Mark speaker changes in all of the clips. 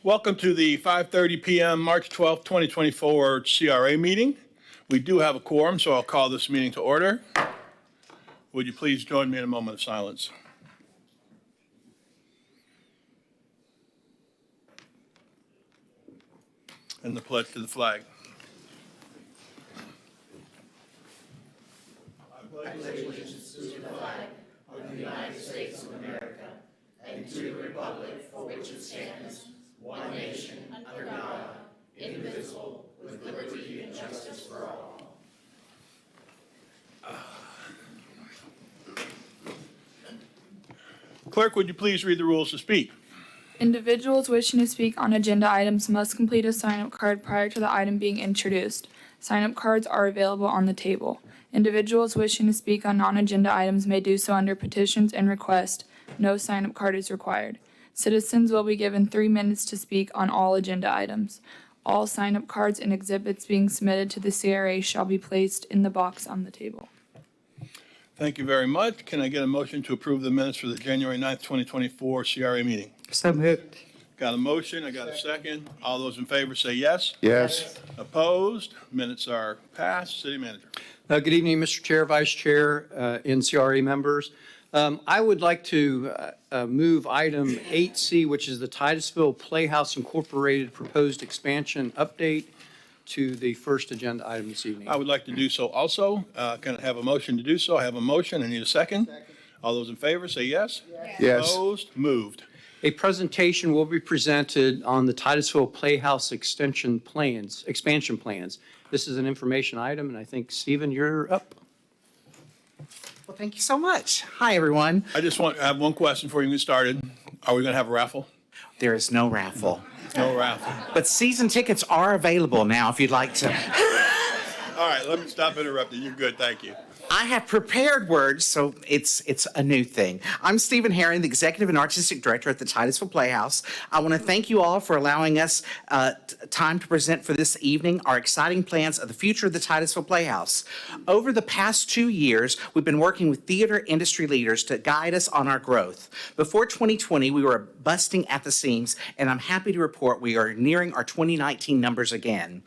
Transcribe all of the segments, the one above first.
Speaker 1: Welcome to the 5:30 p.m. March 12th, 2024 CRA meeting. We do have a quorum, so I'll call this meeting to order. Would you please join me in a moment of silence? And the pledge to the flag.
Speaker 2: I pledge allegiance to the flag of the United States of America and to the republic for which it stands, one nation, under God, indivisible, with liberty and justice for all.
Speaker 1: Clerk, would you please read the rules to speak?
Speaker 3: Individuals wishing to speak on agenda items must complete a sign-up card prior to the item being introduced. Sign-up cards are available on the table. Individuals wishing to speak on non-agenda items may do so under petitions and requests. No sign-up card is required. Citizens will be given 3 minutes to speak on all agenda items. All sign-up cards and exhibits being submitted to the CRA shall be placed in the box on the table.
Speaker 1: Thank you very much. Can I get a motion to approve the minutes for the January 9th, 2024 CRA meeting?
Speaker 4: So moved.
Speaker 1: Got a motion, I got a second. All those in favor say yes.
Speaker 4: Yes.
Speaker 1: Opposed? Minutes are passed. City Manager.
Speaker 4: Good evening, Mr. Chair, Vice Chair, and CRA members. I would like to move item 8C, which is the Titusville Playhouse Incorporated proposed expansion update, to the first agenda item this evening.
Speaker 1: I would like to do so also. Can I have a motion to do so? I have a motion. I need a second. All those in favor say yes.
Speaker 4: Yes.
Speaker 1: Opposed? Moved.
Speaker 4: A presentation will be presented on the Titusville Playhouse expansion plans. This is an information item, and I think, Stephen, you're up.
Speaker 5: Well, thank you so much. Hi, everyone.
Speaker 1: I just want to have one question before you get started. Are we going to have a raffle?
Speaker 5: There is no raffle,
Speaker 1: No raffle.
Speaker 5: but season tickets are available now if you'd like to.
Speaker 1: All right, let me stop interrupting. You're good. Thank you.
Speaker 5: I have prepared words, so it's a new thing. I'm Stephen Herring, the Executive and Artistic Director at the Titusville Playhouse. I want to thank you all for allowing us time to present for this evening our exciting plans of the future of the Titusville Playhouse. Over the past 2 years, we've been working with theater industry leaders to guide us on our growth. Before 2020, we were busting at the seams, and I'm happy to report we are nearing our 2019 numbers again.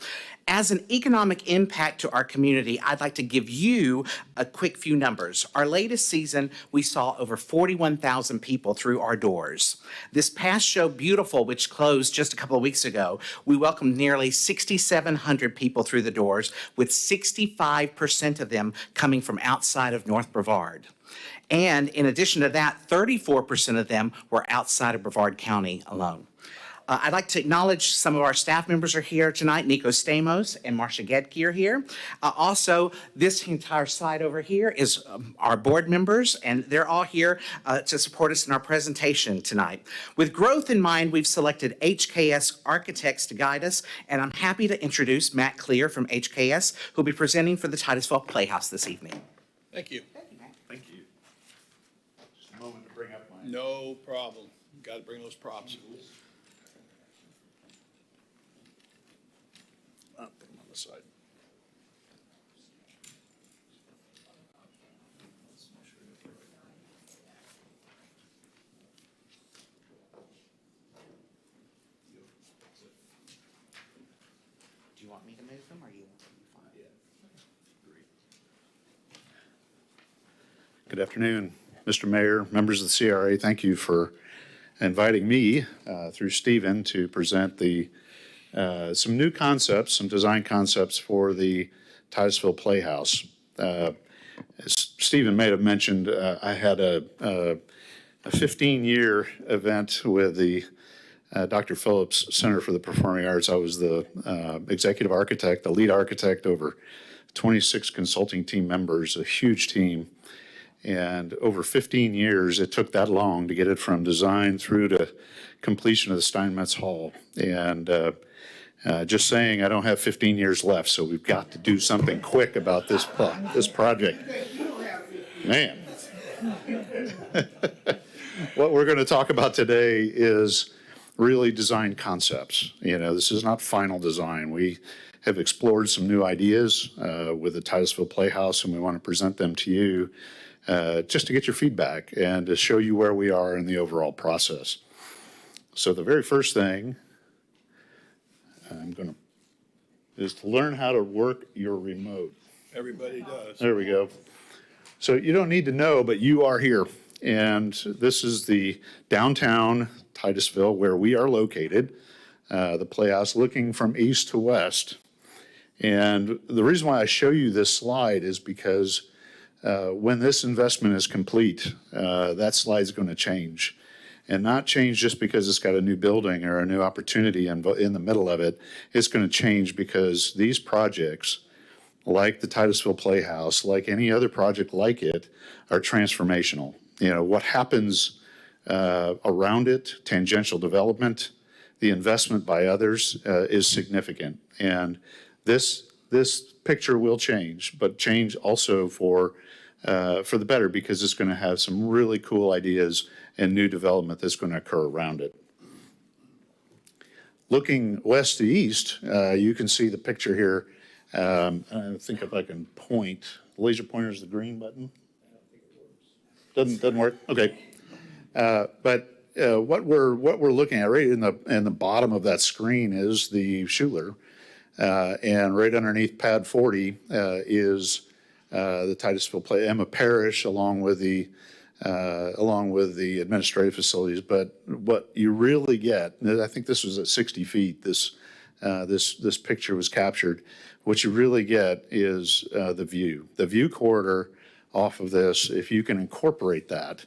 Speaker 5: As an economic impact to our community, I'd like to give you a quick few numbers. Our latest season, we saw over 41,000 people through our doors. This past show, Beautiful, which closed just a couple of weeks ago, we welcomed nearly 6,700 people through the doors, with 65% of them coming from outside of North Brevard. And in addition to that, 34% of them were outside of Brevard County alone. I'd like to acknowledge some of our staff members are here tonight. Nico Stamos and Marcia Gedke are here. Also, this entire side over here is our board members, and they're all here to support us in our presentation tonight. With growth in mind, we've selected HKS architects to guide us, and I'm happy to introduce Matt Clear from HKS, who'll be presenting for the Titusville Playhouse this evening.
Speaker 1: Thank you.
Speaker 6: Thank you. Just a moment to bring up my.
Speaker 1: No problem. Got to bring those props. I'll put them on the side.
Speaker 5: Do you want me to move them, or you want them to find?
Speaker 6: Good afternoon, Mr. Mayor, members of the CRA. Thank you for inviting me through Stephen to present some new concepts, some design concepts for the Titusville Playhouse. As Stephen may have mentioned, I had a 15-year event with the Dr. Phillips Center for the Performing Arts. I was the executive architect, the lead architect over 26 consulting team members, a huge team. And over 15 years, it took that long to get it from design through to completion of the Steinmetz Hall. And just saying, I don't have 15 years left, so we've got to do something quick about this project. Man. What we're going to talk about today is really design concepts. You know, this is not final design. We have explored some new ideas with the Titusville Playhouse, and we want to present them to you just to get your feedback and to show you where we are in the overall process. So the very first thing is to learn how to work your remote.
Speaker 1: Everybody does.
Speaker 6: There we go. So you don't need to know, but you are here. And this is the downtown Titusville where we are located, the Playhouse looking from east to west. And the reason why I show you this slide is because when this investment is complete, that slide is going to change. And not change just because it's got a new building or a new opportunity in the middle of it. It's going to change because these projects, like the Titusville Playhouse, like any other project like it, are transformational. You know, what happens around it, tangential development, the investment by others is significant. And this picture will change, but change also for the better, because it's going to have some really cool ideas and new development that's going to occur around it. Looking west to east, you can see the picture here. I think if I can point, the laser pointer is the green button. Doesn't work. Okay. But what we're looking at right in the bottom of that screen is the Schuler, and right underneath pad 40 is the Titusville Emma Parish, along with the administrative facilities. But what you really get, and I think this was at 60 feet. This picture was captured. What you really get is the view corridor off of this. If you can incorporate that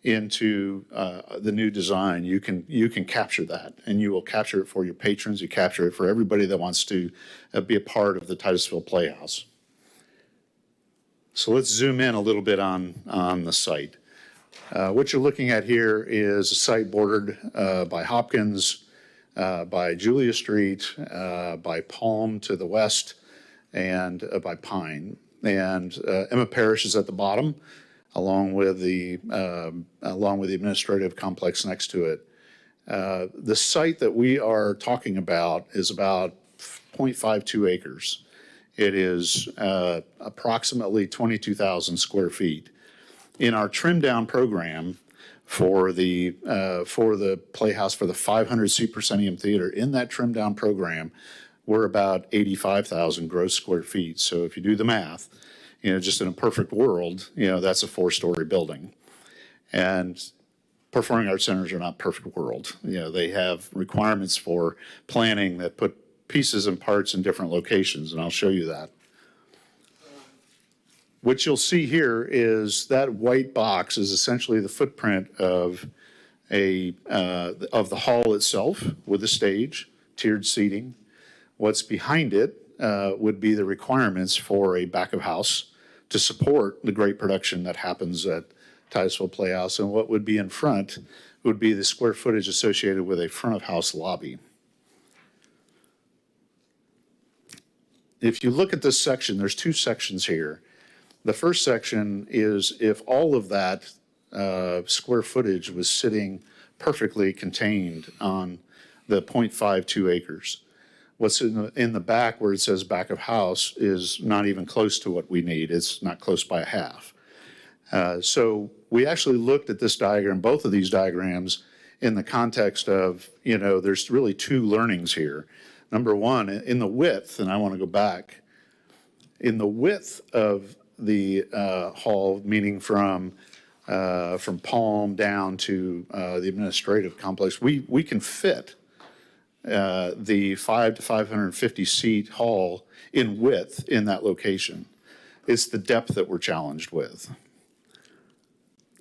Speaker 6: into the new design, you can capture that, and you will capture it for your patrons. You capture it for everybody that wants to be a part of the Titusville Playhouse. So let's zoom in a little bit on the site. What you're looking at here is a site bordered by Hopkins, by Julia Street, by Palm to the west, and by Pine. And Emma Parish is at the bottom, along with the administrative complex next to it. The site that we are talking about is about 0.52 acres. It is approximately 22,000 square feet. In our trim down program for the Playhouse, for the 500-seat proscenium theater, in that trim down program, we're about 85,000 gross square feet. So if you do the math, just in a perfect world, that's a 4-story building. And performing arts centers are not perfect world. They have requirements for planning that put pieces and parts in different locations, and I'll show you that. What you'll see here is that white box is essentially the footprint of the hall itself, with the stage, tiered seating. What's behind it would be the requirements for a back of house to support the great production that happens at Titusville Playhouse, and what would be in front would be the square footage associated with a front of house lobby. If you look at this section, there's 2 sections here. The first section is if all of that square footage was sitting perfectly contained on the 0.52 acres. What's in the back, where it says back of house, is not even close to what we need. It's not close by a half. So we actually looked at this diagram, both of these diagrams, in the context of, there's really 2 learnings here. Number one, in the width, and I want to go back, in the width of the hall, meaning from Palm down to the administrative complex, we can fit the 5 to 550 seat hall in width in that location. It's the depth that we're challenged with.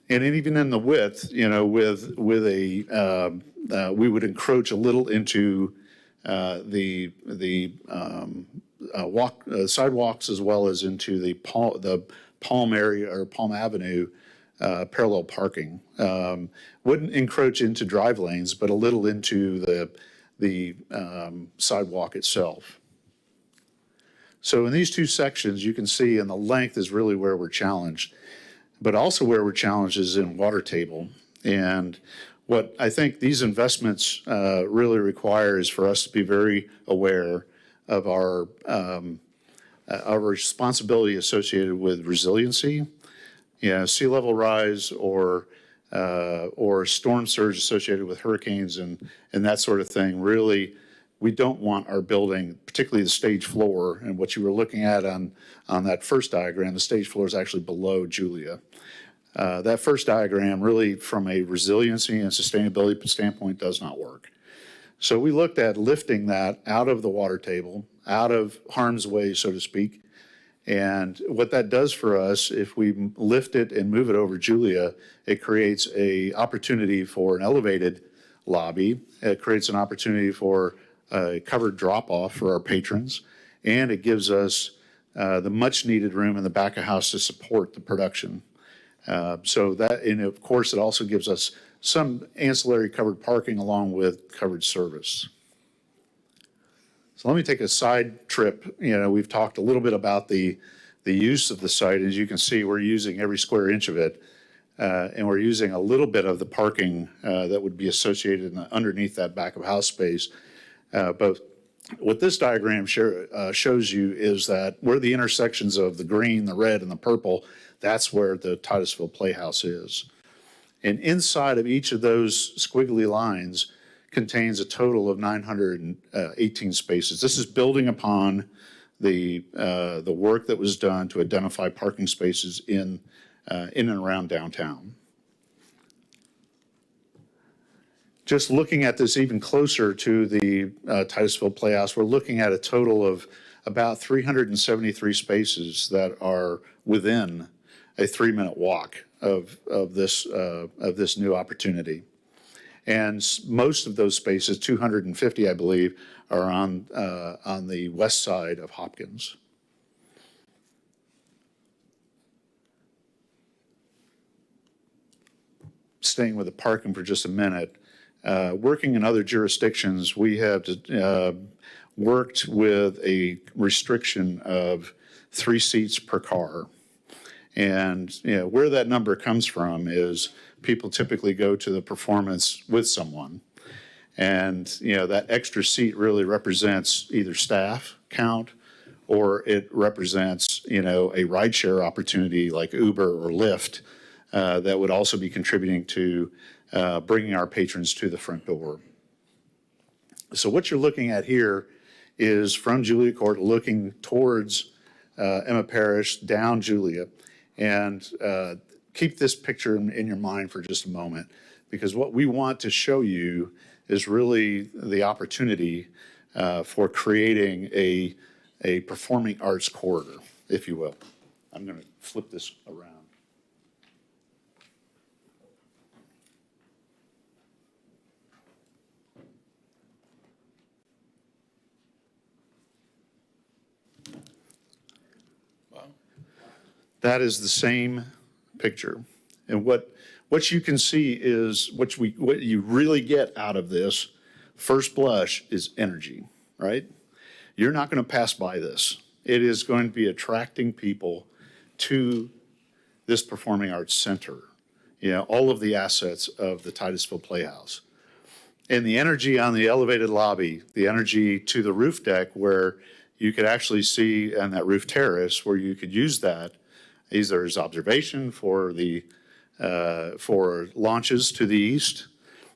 Speaker 6: And even in the width, with a we would encroach a little into the sidewalks, as well as into the Palm area or Palm Avenue parallel parking. Wouldn't encroach into drive lanes, but a little into the sidewalk itself. So in these 2 sections, you can see, and the length is really where we're challenged, but also where we're challenged is in water table. And what I think these investments really require is for us to be very aware of our responsibility associated with resiliency, sea level rise, or storm surge associated with hurricanes and that sort of thing. Really we don't want our building, particularly the stage floor, and what you were looking at on that first diagram, the stage floor is actually below Julia. That first diagram really, from a resiliency and sustainability standpoint, does not work. So we looked at lifting that out of the water table, out of harm's way, so to speak. And what that does for us, if we lift it and move it over Julia, it creates a opportunity for an elevated lobby. It creates an opportunity for a covered drop-off for our patrons. And it gives us the much-needed room in the back of house to support the production. So that, and of course, it also gives us some ancillary covered parking along with covered service. So let me take a side trip. We've talked a little bit about the use of the site. As you can see, we're using every square inch of it. And we're using a little bit of the parking that would be associated underneath that back of house space. But what this diagram shows you is that where the intersections of the green, the red, and the purple, that's where the Titusville Playhouse is. And inside of each of those squiggly lines contains a total of 918 spaces. This is building upon the work that was done to identify parking spaces in and around downtown. Just looking at this even closer to the Titusville Playhouse, we're looking at a total of about 373 spaces that are within a 3-minute walk of this new opportunity. And most of those spaces, 250, I believe, are on the west side of Hopkins. Staying with the parking for just a minute, working in other jurisdictions, we have worked with a restriction of 3 seats per car. And where that number comes from is people typically go to the performance with someone. And that extra seat really represents either staff count or it represents a rideshare opportunity like Uber or Lyft that would also be contributing to bringing our patrons to the front door. So what you're looking at here is from Julia Court looking towards Emma Parish down Julia. And keep this picture in your mind for just a moment, because what we want to show you is really the opportunity for creating a performing arts corridor, if you will. I'm going to flip this around. That is the same picture. And what you can see is what you really get out of this first blush is energy, right? You're not going to pass by this. It is going to be attracting people to this performing arts center. All of the assets of the Titusville Playhouse. And the energy on the elevated lobby, the energy to the roof deck where you could actually see on that roof terrace where you could use that either as observation for launches to the east.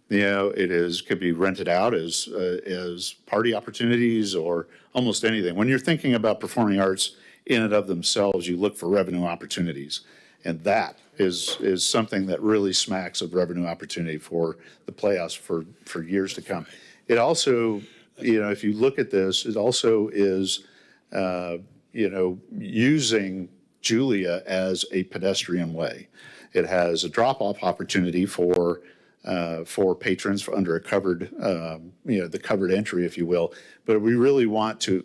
Speaker 6: Could be rented out as party opportunities or almost anything. When you're thinking about performing arts in and of themselves, you look for revenue opportunities. And that is something that really smacks of revenue opportunity for the Playhouse for years to come. It also, if you look at this, it also is, using Julia as a pedestrian way. It has a drop-off opportunity for patrons under a covered, the covered entry, if you will. But we really want to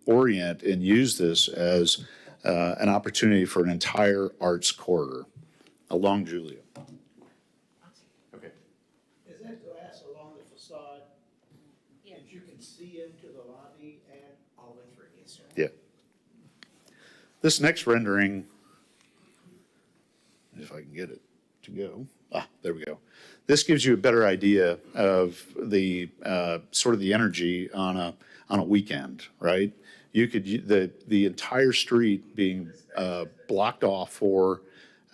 Speaker 6: orient and use this as an opportunity for an entire arts corridor along Julia. Okay.
Speaker 7: Is that glass along the facade?
Speaker 2: Yeah.
Speaker 7: That you can see into the lobby and all the way through? Yes, sir.
Speaker 6: Yeah. This next rendering, if I can get it to go, there we go. This gives you a better idea of the sort of the energy on a weekend, right? You could the entire street being blocked off for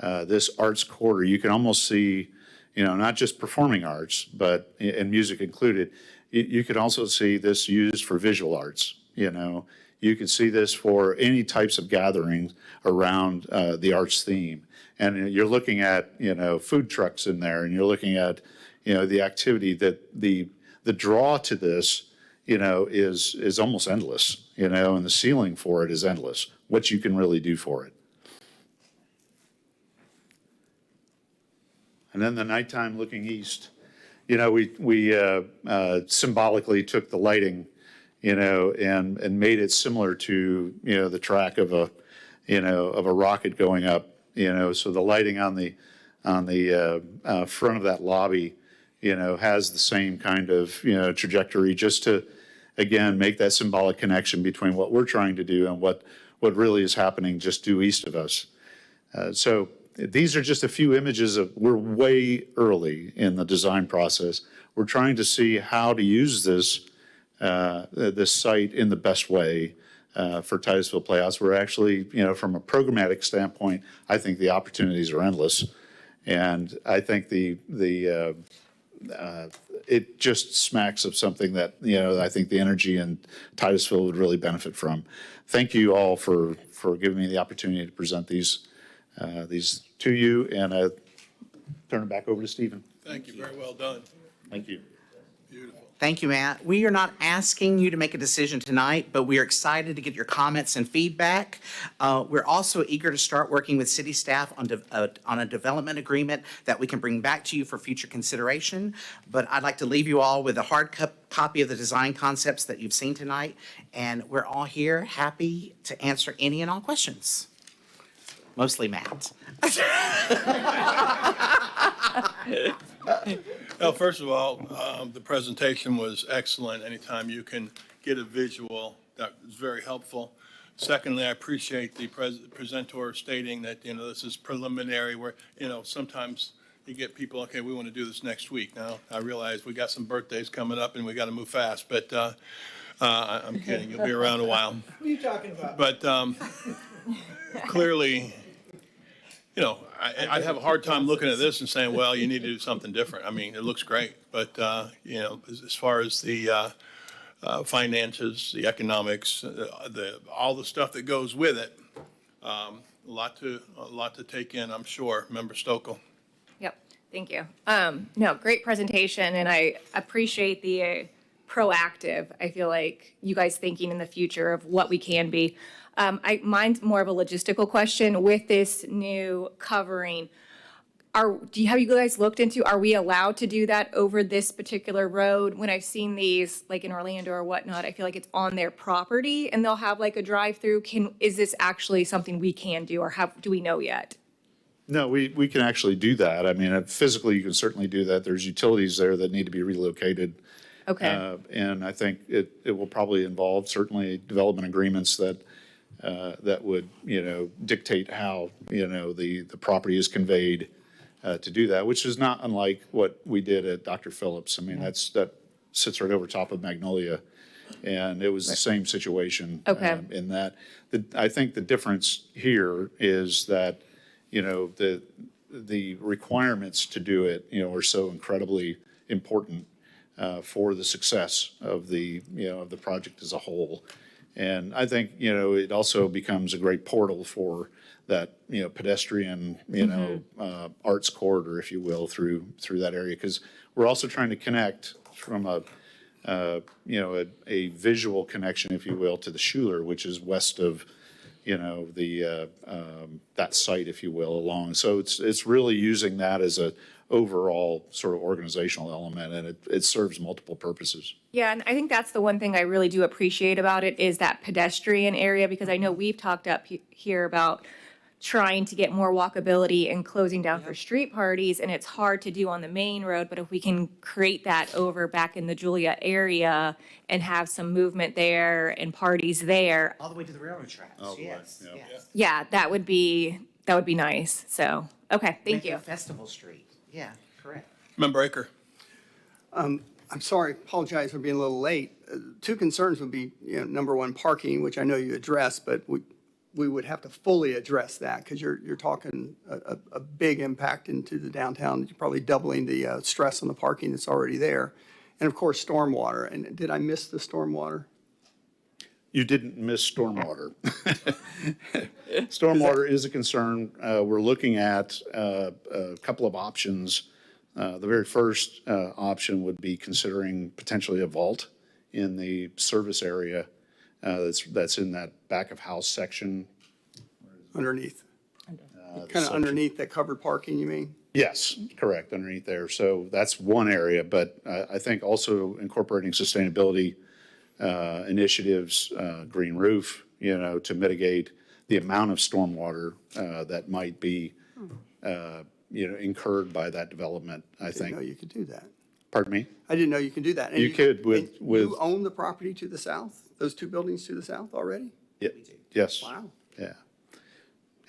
Speaker 6: this arts quarter. You can almost see, not just performing arts, but and music included. you could also see this used for visual arts, you know. You could see this for any types of gatherings around the arts theme. And you're looking at, you know, food trucks in there, and you're looking at, you know, the activity that the draw to this, you know, is almost endless, you know, and the ceiling for it is endless, what you can really do for it. And then the nighttime looking east, you know, we symbolically took the lighting, you know, and made it similar to, you know, the track of a, you know, of a rocket going up, you know, so the lighting on the front of that lobby, you know, has the same kind of, you know, trajectory, just to, again, make that symbolic connection between what we're trying to do and what really is happening just due east of us. So these are just a few images of, we're way early in the design process. We're trying to see how to use this site in the best way for Titusville Playhouse. We're actually, you know, from a programmatic standpoint, I think the opportunities are endless. And I think it just smacks of something that, you know, I think the energy in Titusville would really benefit from. Thank you all for giving me the opportunity to present these to you, and I turn it back over to Stephen.
Speaker 1: Thank you. Very well done.
Speaker 6: Thank you.
Speaker 1: Beautiful.
Speaker 5: Thank you, Matt. We are not asking you to make a decision tonight, but we are excited to get your comments and feedback. We're also eager to start working with city staff on a development agreement that we can bring back to you for future consideration. But I'd like to leave you all with a hard copy of the design concepts that you've seen tonight, and we're all here happy to answer any and all questions. Mostly Matt.
Speaker 1: Well, first of all, the presentation was excellent. Anytime you can get a visual, that is very helpful. Secondly, I appreciate the presenter stating that, you know, this is preliminary, where, you know, sometimes you get people, okay, we want to do this next week. Now, I realize we got some birthdays coming up and we got to move fast, but I'm kidding. You'll be around a while.
Speaker 7: What are you talking about?
Speaker 1: But clearly, you know, I'd have a hard time looking at this and saying, well, you need to do something different. I mean, it looks great, but, you know, as far as the finances, the economics, all the stuff that goes with it, a lot to take in, I'm sure. Member Stokel.
Speaker 8: Yep, thank you. No, great presentation, and I appreciate the proactive. I feel like you guys thinking in the future of what we can be. Mine's more of a logistical question. With this new covering, have you guys looked into, are we allowed to do that over this particular road? When I've seen these, like in Orlando or whatnot, I feel like it's on their property and they'll have like a drive-through. Is this actually something we can do, or do we know yet?
Speaker 6: No, we can actually do that. I mean, physically, you can certainly do that. There's utilities there that need to be relocated.
Speaker 8: Okay.
Speaker 6: And I think it will probably involve certainly development agreements that would, you know, dictate how, you know, the property is conveyed to do that, which is not unlike what we did at Dr. Phillips. I mean, that sits right over top of Magnolia, and it was the same situation.
Speaker 8: Okay.
Speaker 6: In that, I think the difference here is that, you know, the requirements to do it, you know, are so incredibly important for the success of the project as a whole. And I think, you know, it also becomes a great portal for that, you know, pedestrian, you know, arts corridor, if you will, through that area. Because we're also trying to connect from a visual connection, if you will, to the Schuler, which is west of, you know, that site, if you will, along. So it's really using that as a overall sort of organizational element, and it serves multiple purposes.
Speaker 8: Yeah, and I think that's the one thing I really do appreciate about it is that pedestrian area, because I know we've talked up here about trying to get more walkability and closing down for street parties, and it's hard to do on the main road, but if we can create that over back in the Juliet area and have some movement there and parties there,
Speaker 5: All the way to the railroad tracks.
Speaker 6: Oh, boy.
Speaker 5: Yes,
Speaker 6: Yeah.
Speaker 5: yes.
Speaker 8: yeah, that would be nice. So, okay, thank
Speaker 5: Make it
Speaker 8: you.
Speaker 5: a Festival Street. Yeah, correct.
Speaker 1: Member Aker.
Speaker 9: I'm sorry, apologize for being a little late. Two concerns would be, you know, number one, parking, which I know you addressed, but we would have to fully address that because you're talking a big impact into the downtown. You're probably doubling the stress on the parking that's already there. And of course, stormwater. And did I miss the stormwater?
Speaker 6: You didn't miss stormwater. Stormwater is a concern. We're looking at a couple of options. The very first option would be considering potentially a vault in the service area that's in that back of house section.
Speaker 9: Underneath? Kind of underneath that covered parking, you mean?
Speaker 6: Yes, correct, underneath there. So that's one area, but I think also incorporating sustainability initiatives, green roof, to mitigate the amount of stormwater that might be, incurred by that development, I
Speaker 9: I didn't know
Speaker 6: think.
Speaker 9: you could do that.
Speaker 6: Pardon me?
Speaker 9: I didn't know you could do that. And
Speaker 6: You could with-
Speaker 9: and
Speaker 6: with-
Speaker 9: You own the property to the south, those two buildings to the south already?
Speaker 6: Yes.
Speaker 9: Wow.
Speaker 6: Yeah.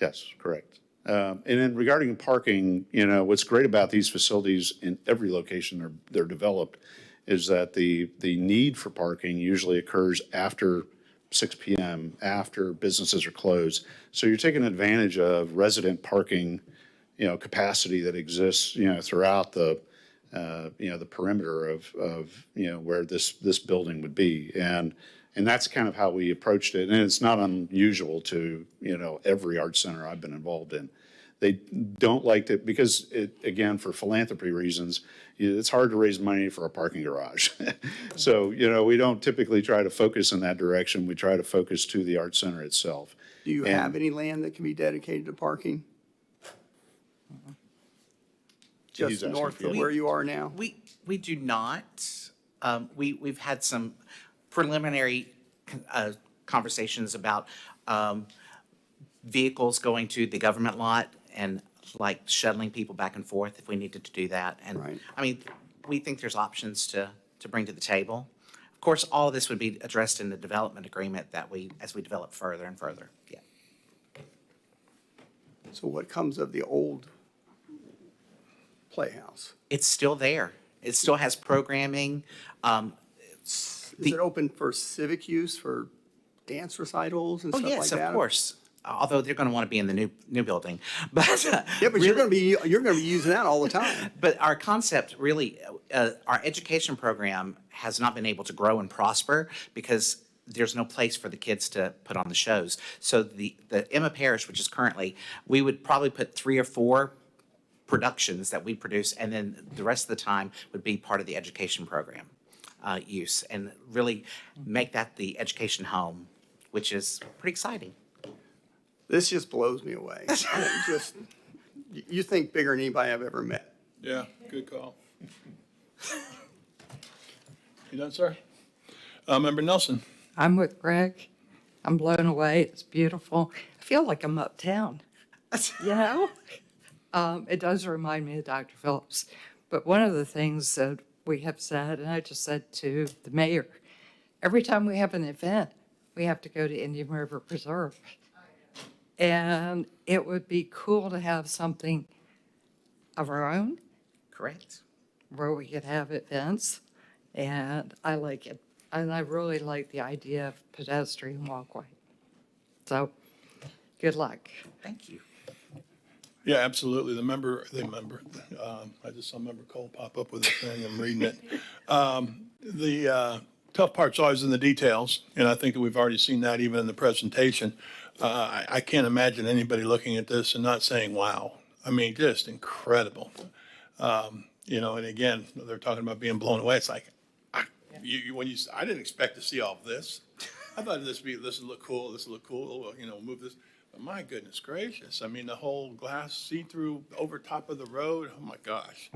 Speaker 6: Yes, correct. And then regarding parking, what's great about these facilities in every location they're developed is that the need for parking usually occurs after 6 PM, after businesses are closed. So you're taking advantage of resident parking, capacity that exists, throughout the perimeter of where this building would be. And that's kind of how we approached it. And it's not unusual to, every art center I've been involved in. They don't like to, because again, for philanthropy reasons, it's hard to raise money for a parking garage. So, we don't typically try to focus in that direction. We try to focus to the art center itself.
Speaker 9: Do you
Speaker 6: And-
Speaker 9: have any land that can be dedicated to parking?
Speaker 6: He's
Speaker 9: Just
Speaker 6: asking
Speaker 9: north
Speaker 6: if you
Speaker 9: of
Speaker 6: have-
Speaker 9: where you are now?
Speaker 5: We do not. We've had some preliminary conversations about vehicles going to the government lot and like shuttling people back and forth if we needed to do that. And
Speaker 9: Right.
Speaker 5: I mean, we think there's options to bring to the table. Of course, all of this would be addressed in the development agreement as we develop further and further. Yeah.
Speaker 9: So what comes of the old playhouse?
Speaker 5: It's still there. It still has programming.
Speaker 9: Is it open for civic use, for dance recitals and
Speaker 5: Oh,
Speaker 9: stuff like
Speaker 5: yes,
Speaker 9: that?
Speaker 5: of course. Although they're going to want to be in the new building. But
Speaker 9: Yeah, but you're going to be using that all the time.
Speaker 5: But our concept really, our education program has not been able to grow and prosper because there's no place for the kids to put on the shows. So the Emma Parish, which is currently, we would probably put 3 or 4 productions that we produce, and then the rest of the time would be part of the education program use, and really make that the education home, which is pretty exciting.
Speaker 9: This just blows me away. You think bigger than anybody I've ever met.
Speaker 1: Yeah, good call. You done, sir? Member Nelson?
Speaker 10: I'm with Greg. I'm blown away. It's beautiful. I feel like I'm uptown, you know? It does remind me of Dr. Phillips. But one of the things that we have said, and I just said to the mayor, every time we have an event, we have to go to Indian River Preserve. And it would be cool to have something of our own
Speaker 5: Correct.
Speaker 10: where we could have events. And I like it. And I really like the idea of pedestrian walkway. So, good luck.
Speaker 5: Thank you.
Speaker 1: Yeah, absolutely. I just saw Member Cole pop up with a thing. I'm reading it. The tough part's always in the details, and I think that we've already seen that even in the presentation. I can't imagine anybody looking at this and not saying, wow. I mean, just incredible. And again, they're talking about being blown away. It's like, I didn't expect to see all of this. I thought this would look cool, move this. But my goodness gracious, I mean, the whole glass see-through over top of the road, oh my gosh.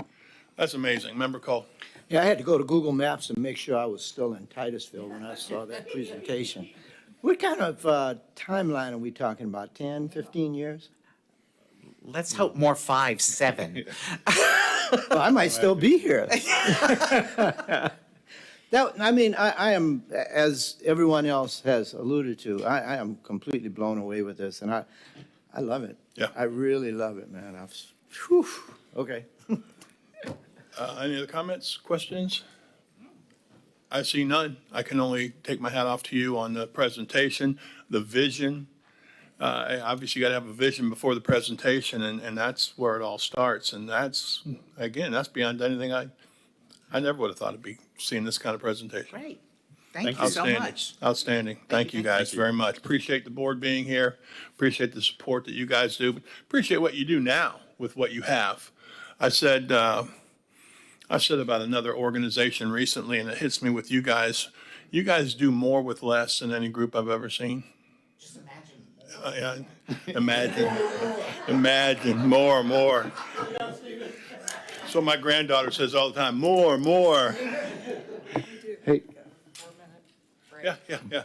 Speaker 1: That's amazing. Member Cole?
Speaker 7: Yeah, I had to go to Google Maps and make sure I was still in Titusville when I saw that presentation. What kind of timeline are we talking about, 10, 15 years?
Speaker 5: Let's hope more 5, 7.
Speaker 7: Well, I might still be here. I am, as everyone else has alluded to, I am completely blown away with this, and I love it.
Speaker 1: Yeah.
Speaker 7: I really love it, man. Okay.
Speaker 1: Any other comments, questions? I see none. I can only take my hat off to you on the presentation, the vision. Obviously, you got to have a vision before the presentation, and that's where it all starts. And that's beyond anything I I never would have thought I'd be seeing this kind of presentation.
Speaker 5: Great. Thank you so
Speaker 1: Outstanding.
Speaker 5: much.
Speaker 1: Outstanding. Thank you guys very much. Appreciate the board being here. Appreciate the support that you guys do. Appreciate what you do now with what you have. I said about another organization recently, and it hits me with you guys. You guys do more with less than any group I've ever seen.
Speaker 5: Just imagine.
Speaker 1: Yeah, imagine, more. So my granddaughter says all the time, more.
Speaker 6: Hey,
Speaker 1: Yeah.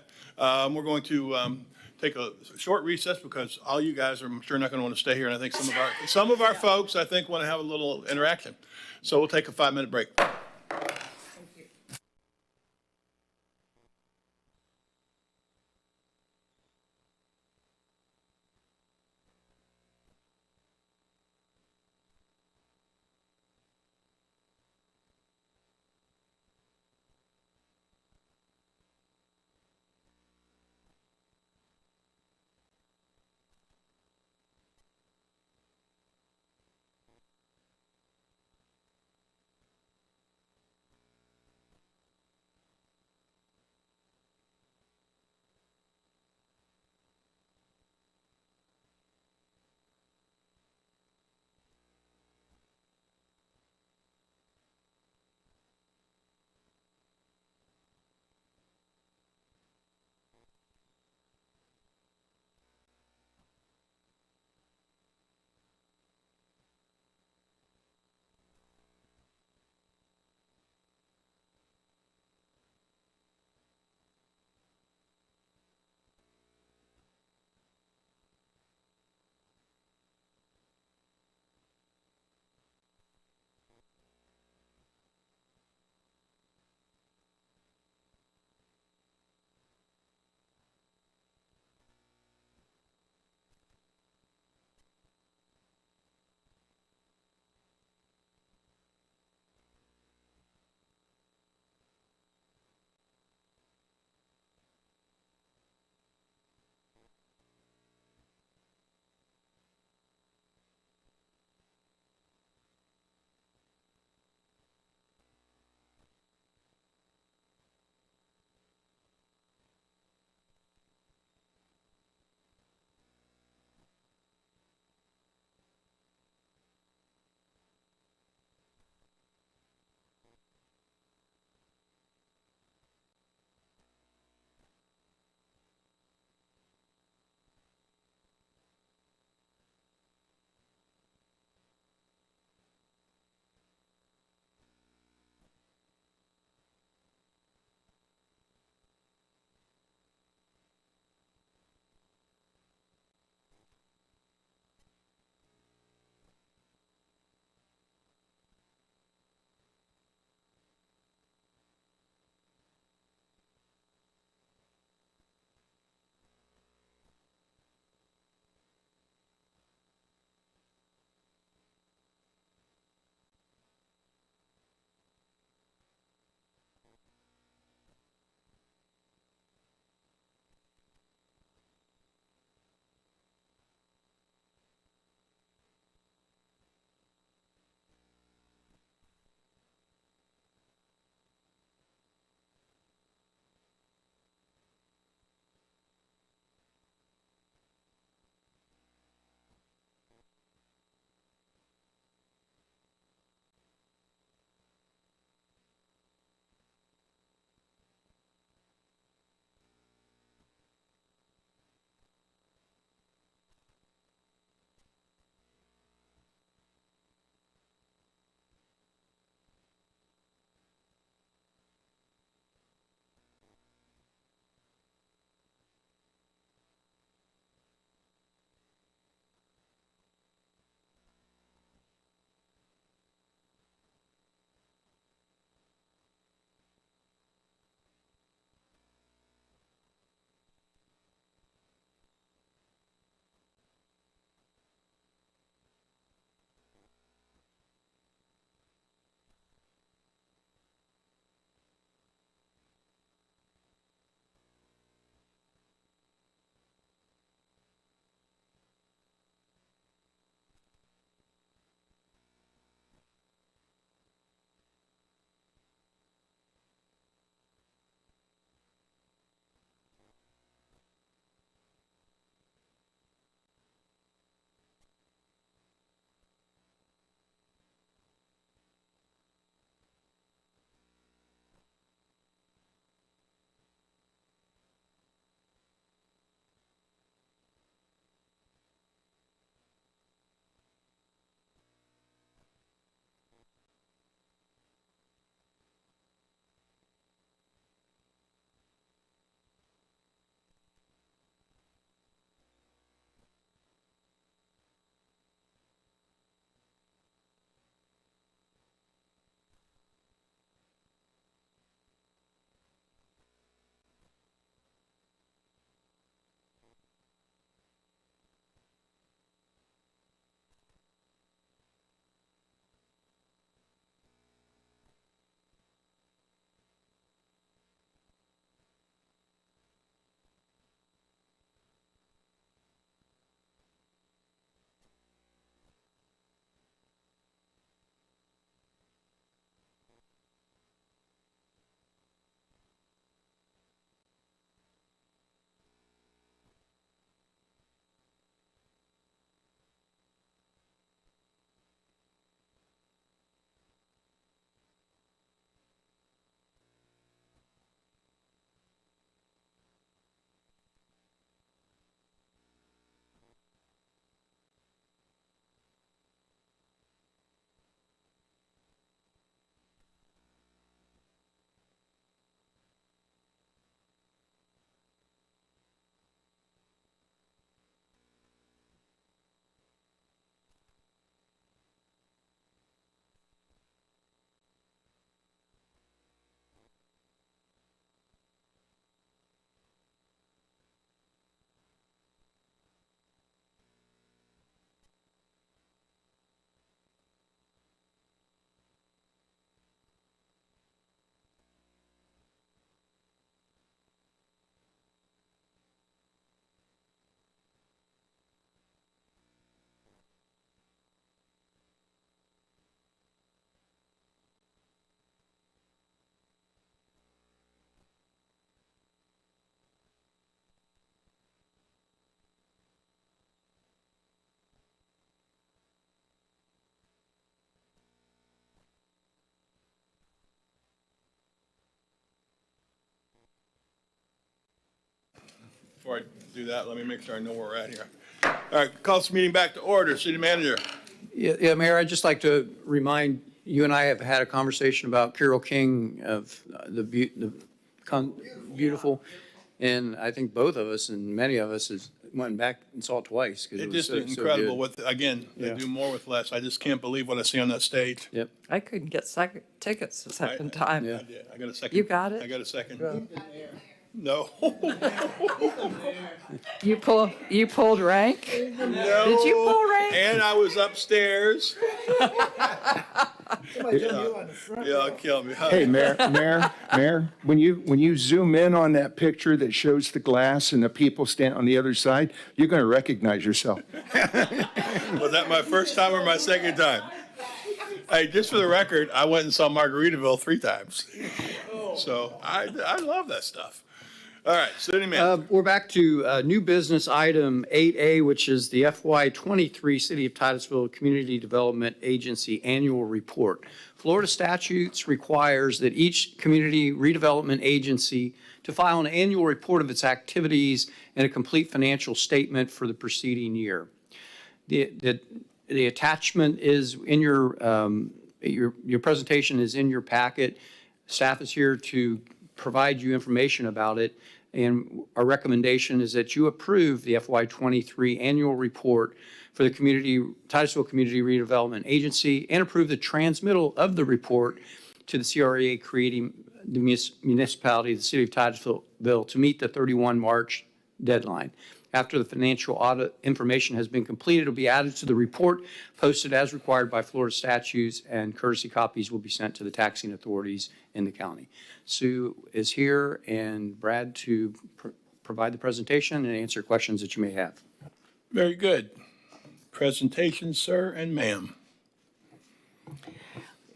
Speaker 1: We're going to take a short recess because all you guys are, I'm sure, not going to want to stay here. And I think some of our folks, I think, want to have a little interaction. So we'll take a 5-minute break. before I do that, let me make sure I know where we're at here. All right, call this meeting back to order. City Manager.
Speaker 4: Yeah, Mayor, I'd just like to remind, you and I have had a conversation about Carole King of beautiful, and I think both of us and many of us went back and saw it twice. 'Cause
Speaker 1: It's
Speaker 4: was
Speaker 1: just
Speaker 4: so
Speaker 1: incredible
Speaker 4: good.
Speaker 1: what, again, they
Speaker 4: Yeah.
Speaker 1: do more with less. I just can't believe what I see on that stage.
Speaker 4: Yep.
Speaker 10: I couldn't get second tickets the second
Speaker 1: I
Speaker 10: time.
Speaker 1: did. I got a second.
Speaker 10: You got it?
Speaker 1: I got a second. No.
Speaker 10: You pulled rank?
Speaker 1: No.
Speaker 10: Did you pull rank?
Speaker 1: And I was upstairs.
Speaker 7: Somebody done you on the front
Speaker 1: Yeah,
Speaker 7: row.
Speaker 1: kill me.
Speaker 11: Hey, Mayor, when you zoom in on that picture that shows the glass and the people stand on the other side, you're going to recognize yourself.
Speaker 1: Was that my first time or my second time? Hey, just for the record, I went and saw Margaritaville 3 times. So I love that stuff. All right, City Manager.
Speaker 4: We're back to new business item 8A, which is the FY23 City of Titusville Community Development Agency Annual Report. Florida statutes requires that each community redevelopment agency to file an annual report of its activities and a complete financial statement for the preceding year. The attachment is in your presentation is in your packet. Staff is here to provide you information about it. And our recommendation is that you approve the FY23 annual report for the Titusville Community Redevelopment Agency and approve the transmittal of the report to the CRA creating the municipality, the City of Titusville, to meet the 31 March deadline. After the financial audit information has been completed, it will be added to the report, posted as required by Florida statutes, and courtesy copies will be sent to the taxing authorities in the county. Sue is here and Brad to provide the presentation and answer questions that you may have.
Speaker 1: Very good. Presentation, sir and ma'am.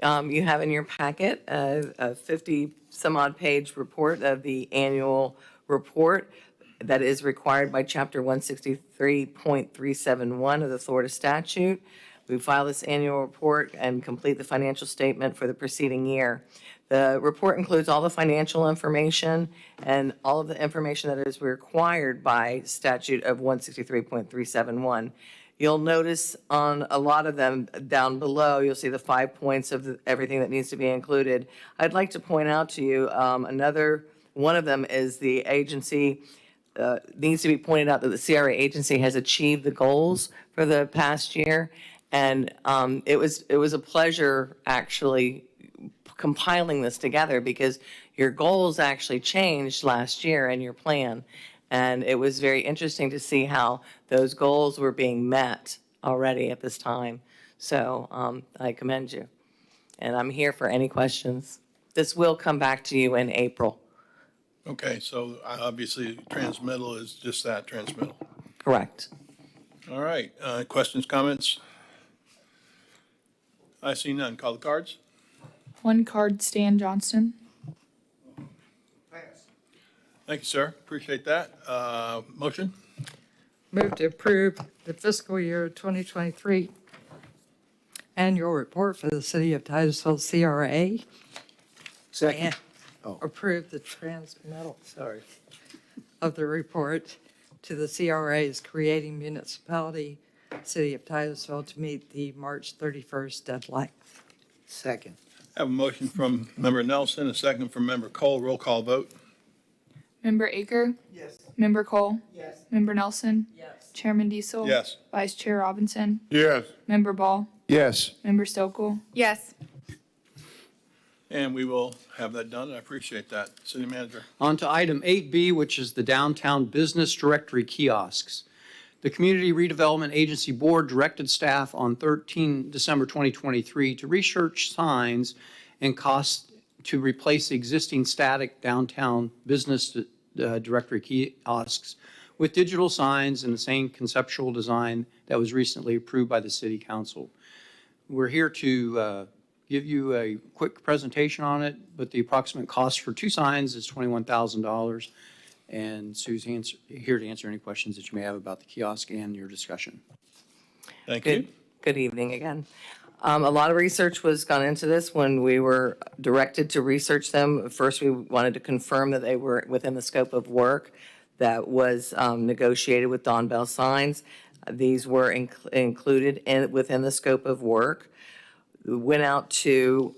Speaker 12: You have in your packet a 50-some-odd page report of the annual report that is required by Chapter 163.371 of the Florida statute. We file this annual report and complete the financial statement for the preceding year. The report includes all the financial information and all of the information that is required by statute of 163.371. You'll notice on a lot of them down below, you'll see the 5 points of everything that needs to be included. I'd like to point out to you, another one of them is the agency needs to be pointed out that the CRA agency has achieved the goals for the past year. And it was a pleasure actually compiling this together because your goals actually changed last year in your plan. And it was very interesting to see how those goals were being met already at this time. So I commend you. And I'm here for any questions. This will come back to you in April.
Speaker 1: Okay, so obviously transmittal is just that, transmittal.
Speaker 12: Correct.
Speaker 1: All right, questions, comments? I see none. Call the cards.
Speaker 3: 1 card, Stan Johnston.
Speaker 1: Thank you, sir. Appreciate that. Motion?
Speaker 10: Move to approve the fiscal year 2023 annual report for the City of Titusville CRA.
Speaker 7: Second.
Speaker 10: And approve the transmittal, of the report to the CRA's creating municipality, City of Titusville, to meet the March 31st deadline.
Speaker 7: Second.
Speaker 1: I have a motion from Member Nelson, a second from Member Cole. Roll call vote.
Speaker 3: Member Aker? Yes. Member Cole? Yes. Member Nelson?
Speaker 10: Yes.
Speaker 3: Chairman Diesel?
Speaker 1: Yes.
Speaker 3: Vice Chair Robinson?
Speaker 11: Yes.
Speaker 3: Member Ball?
Speaker 11: Yes.
Speaker 3: Member Stokel?
Speaker 8: Yes.
Speaker 1: And we will have that done. I appreciate that. City Manager.
Speaker 4: On to item 8B, which is the downtown business directory kiosks. The Community Redevelopment Agency Board directed staff on 13 December 2023 to research signs and costs to replace existing static downtown business directory kiosks with digital signs in the same conceptual design that was recently approved by the City Council. We're here to give you a quick presentation on it, but the approximate cost for 2 signs is $21,000. And Sue's here to answer any questions that you may have about the kiosk and your discussion.
Speaker 1: Thank you.
Speaker 12: Good evening again. A lot of research was gone into this when we were directed to research them. First, we wanted to confirm that they were within the scope of work. that was negotiated with Don Bell Signs. These were included within the scope of work. We went out to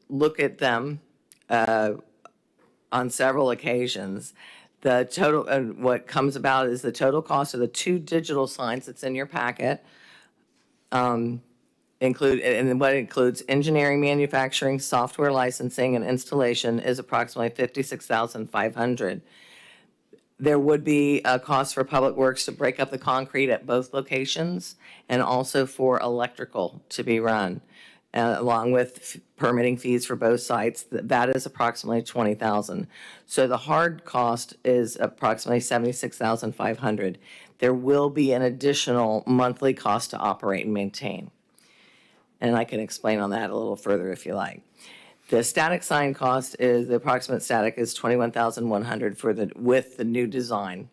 Speaker 12: look at them on several occasions. The total, what comes about is the total cost of the 2 digital signs that's in your packet, and what includes engineering, manufacturing, software licensing, and installation is approximately $56,500. There would be a cost for Public Works to break up the concrete at both locations and also for electrical to be run, along with permitting fees for both sites. That is approximately $20,000. So the hard cost is approximately $76,500. There will be an additional monthly cost to operate and maintain. And I can explain on that a little further if you like. The static sign cost is, the approximate static is $21,100 with the new design.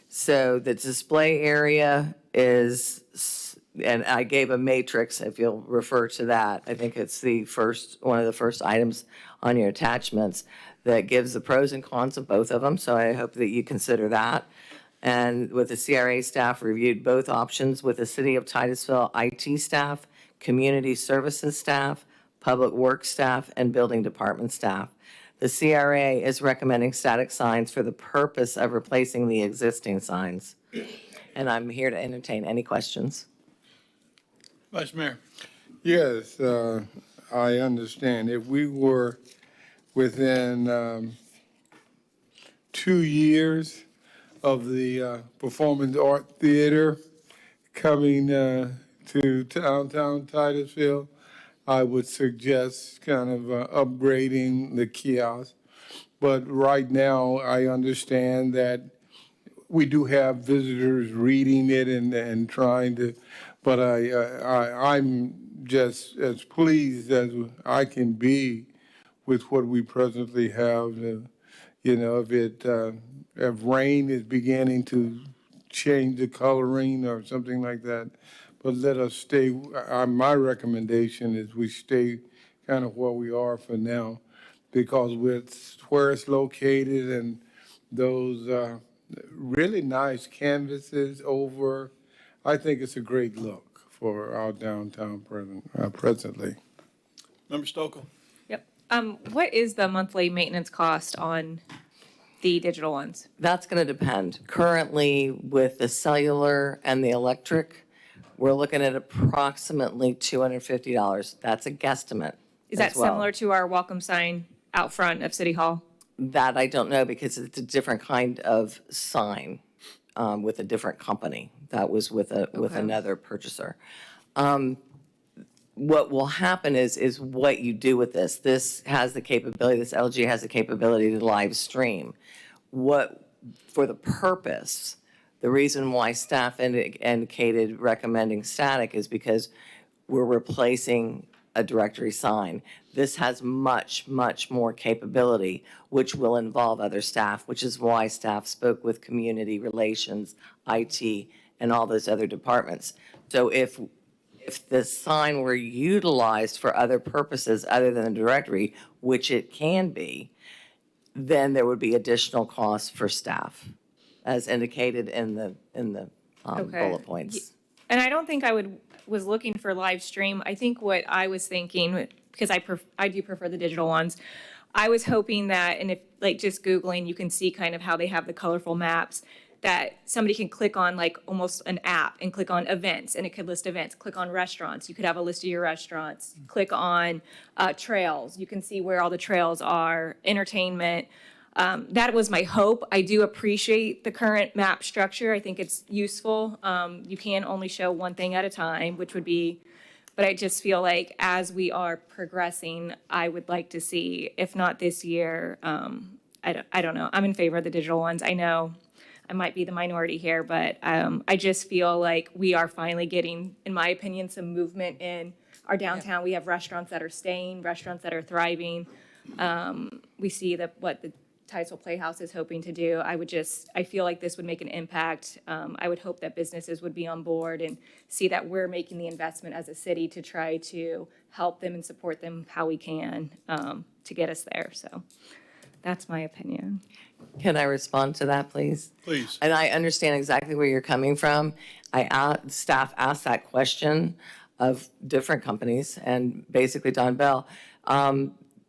Speaker 12: So the display area is, and I gave a matrix, if you'll refer to that. I think it's one of the first items on your attachments that gives the pros and cons of both of them. So I hope that you consider that. And with the CRA staff reviewed both options with the City of Titusville IT staff, community services staff, public works staff, and building department staff. The CRA is recommending static signs for the purpose of replacing the existing signs. And I'm here to entertain any questions.
Speaker 1: Vice Mayor.
Speaker 13: Yes, I understand. If we were within 2 years of the Performing Art Theater coming to downtown Titusville, I would suggest kind of upgrading the kiosk. But right now, I understand that we do have visitors reading it and trying to, but I'm just as pleased as I can be with what we presently have. If rain is beginning to change the coloring or something like that, but let us stay, my recommendation is we stay kind of where we are for now, because with where it's located and those really nice canvases over, I think it's a great look for our downtown presently.
Speaker 1: Member Stokel.
Speaker 8: Yep. What is the monthly maintenance cost on the digital ones?
Speaker 12: That's going to depend. Currently, with the cellular and the electric, we're looking at approximately $250. That's a guesstimate.
Speaker 8: Is that similar to our welcome sign out front of City Hall?
Speaker 12: That I don't know, because it's a different kind of sign with a different company. That was with another purchaser. What will happen is what you do with this. This has the capability, this LG has the capability to live stream. For the purpose, the reason why staff indicated recommending static is because we're replacing a directory sign. This has much, much more capability, which will involve other staff, which is why staff spoke with community relations, IT, and all those other departments. So if the sign were utilized for other purposes other than a directory, which it can be, then there would be additional costs for staff, as indicated in the bullet points.
Speaker 8: And I don't think was looking for live stream. I think what I was thinking, because I do prefer the digital ones, I was hoping that, and if like just Googling, you can see kind of how they have the colorful maps, that somebody can click on like almost an app and click on events, and it could list events. Click on restaurants, you could have a list of your restaurants. Click on trails, you can see where all the trails are, entertainment. That was my hope. I do appreciate the current map structure. I think it's useful. You can only show one thing at a time, which would be, but I just feel like as we are progressing, I would like to see, if not this year, I don't know. I'm in favor of the digital ones. I know I might be the minority here, but I just feel like we are finally getting, in my opinion, some movement in our downtown. We have restaurants that are staying, restaurants that are thriving. We see what the Titusville Playhouse is hoping to do. I feel like this would make an impact. I would hope that businesses would be on board and see that we're making the investment as a city to try to help them and support them how we can to get us there. So That's my opinion.
Speaker 12: Can I respond to that, please?
Speaker 1: Please.
Speaker 12: And I understand exactly where you're coming from. Staff asked that question of different companies, and basically Don Bell.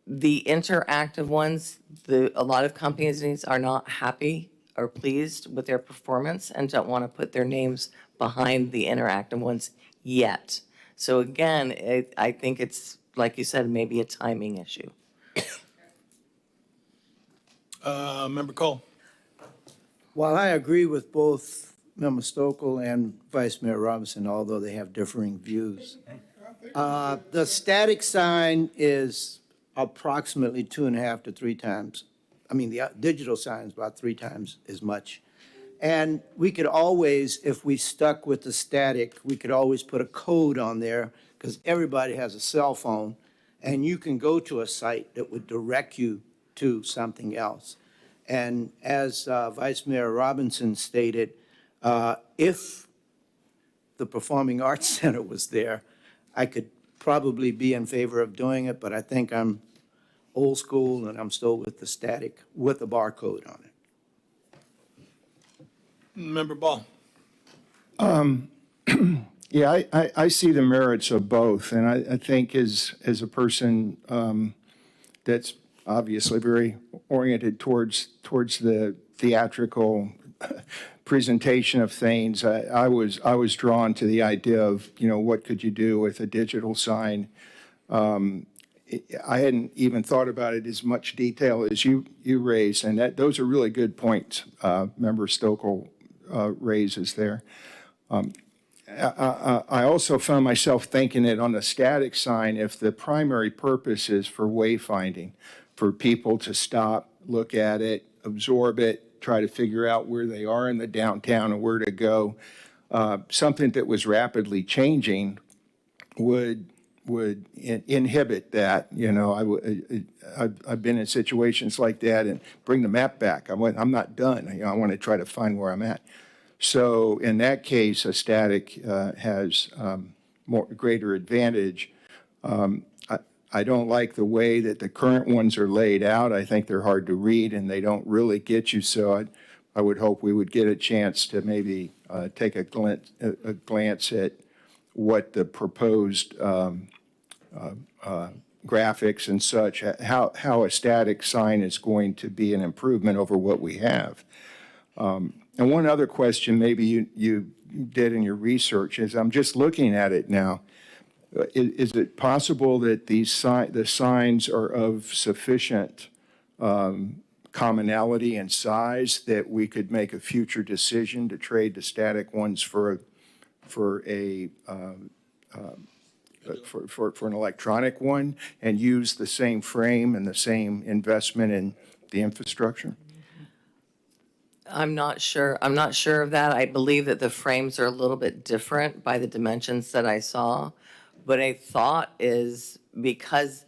Speaker 12: The interactive ones, a lot of companies are not happy or pleased with their performance and don't want to put their names behind the interactive ones yet. So again, I think it's, like you said, maybe a timing issue.
Speaker 1: Member Cole?
Speaker 7: While I agree with both Member Stokel and Vice Mayor Robinson, although they have differing views, the static sign is approximately 2.5 to 3 times. I mean, the digital sign is about 3 times as much. And we could always, if we stuck with the static, we could always put a code on there, because everybody has a cell phone, and you can go to a site that would direct you to something else. And as Vice Mayor Robinson stated, if the Performing Arts Center was there, I could probably be in favor of doing it, but I think I'm old school and I'm still with the static with a barcode on it.
Speaker 1: Member Ball?
Speaker 11: Yeah, I see the merits of both, and I think as a person that's obviously very oriented towards the theatrical presentation of things, I was drawn to the idea of, what could you do with a digital sign? I hadn't even thought about it as much detail as you raised, and those are really good points Member Stokel raises there. I also found myself thinking that on the static sign, if the primary purpose is for wayfinding, for people to stop, look at it, absorb it, try to figure out where they are in the downtown and where to go, something that was rapidly changing would inhibit that. I've been in situations like that and bring the map back. I'm not done. I want to try to find where I'm at. So in that case, a static has greater advantage. I don't like the way that the current ones are laid out. I think they're hard to read and they don't really get you. So I would hope we would get a chance to maybe take a glance at what the proposed graphics and such, how a static sign is going to be an improvement over what we have. And one other question maybe you did in your research is, I'm just looking at it now, is it possible that the signs are of sufficient commonality and size that we could make a future decision to trade the static ones for an electronic one and use the same frame and the same investment in the infrastructure?
Speaker 12: I'm not sure. I'm not sure of that. I believe that the frames are a little bit different by the dimensions that I saw. But a thought is, because